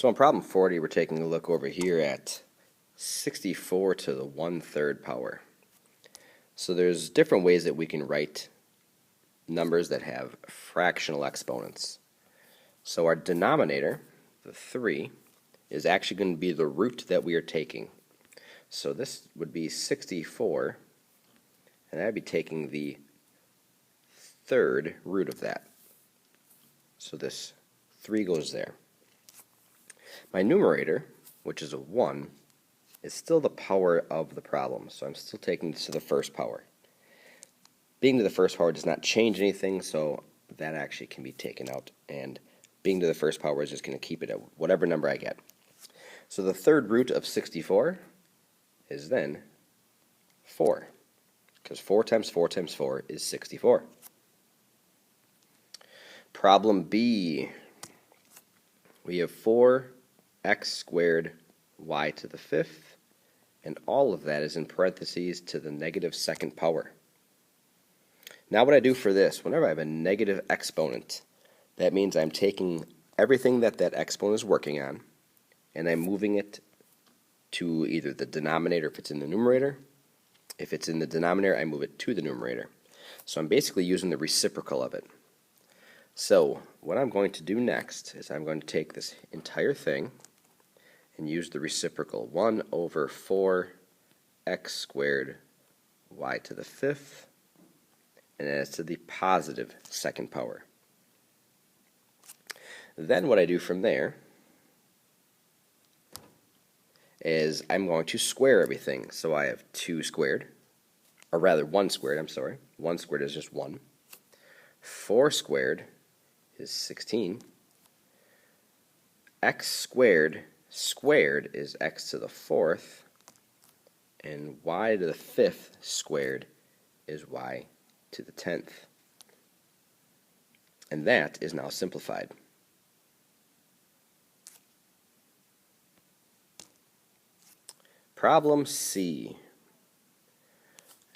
So in problem 40, we're taking a look over here at 64 to the 1/3 power. So there's different ways that we can write numbers that have fractional exponents. So our denominator, the 3, is actually going to be the root that we are taking. So this would be 64, and I'd be taking the third root of that. So this 3 goes there. My numerator, which is a 1, is still the power of the problem, so I'm still taking this to the first power. Being to the first power does not change anything, so that actually can be taken out, and being to the first power is just going to keep it at whatever number I get. So the third root of 64 is then 4, because 4 times 4 times 4 is 64. Problem B. We have 4x squared y to the 5th, and all of that is in parentheses to the negative second power. Now what I do for this, whenever I have a negative exponent, that means I'm taking everything that exponent is working on, and I'm moving it to either the denominator if it's in the numerator. If it's in the denominator, I move it to the numerator. So I'm basically using the reciprocal of it. So what I'm going to do next is I'm going to take this entire thing and use the reciprocal. 1 over 4x squared y to the 5th, and that's to the positive second power. Then what I do from there is I'm going to square everything. So I have 2 squared, or rather 1 squared, I'm sorry. 1 squared is just 1. 4 squared is 16. X squared is x to the 4th, and y to the 5th squared is y to the 10th. And that is now simplified. Problem C.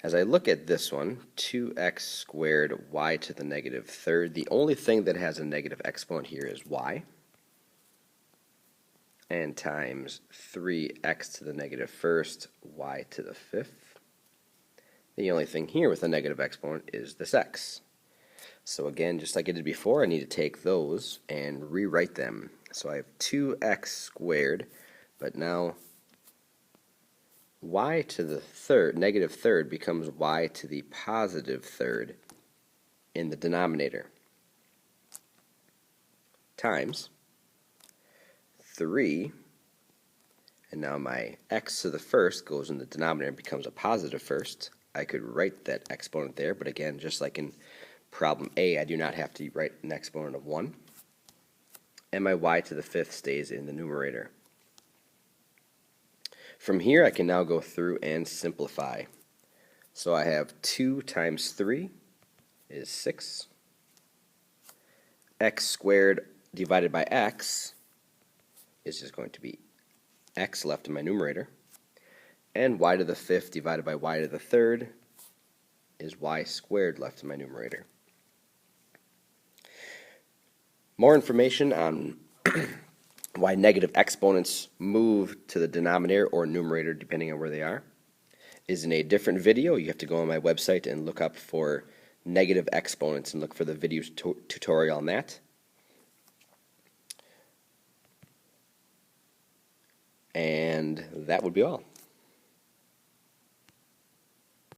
As I look at this one, 2x squared y to the negative 3rd, the only thing that has a negative exponent here is y, and times 3x to the negative 1st, y to the 5th. The only thing here with a negative exponent is this x. So again, just like I did before, I need to take those and rewrite them. So I have 2x squared, but now y to the negative third becomes y to the positive third in the denominator, times 3, and now my x to the first goes in the denominator and becomes a positive first. I could write that exponent there, but again, just like in problem A, I do not have to write an exponent of 1, and my y to the 5th stays in the numerator. From here, I can now go through and simplify. So I have 2 times 3 is 6. X squared divided by x is just going to be x left in my numerator. And y to the 5th divided by y to the 3rd is y squared left in my numerator. More information on why negative exponents move to the denominator or numerator depending on where they are is in a different video. You have to go on my website and look up for negative exponents and look for the video tutorial on that. And that would be all.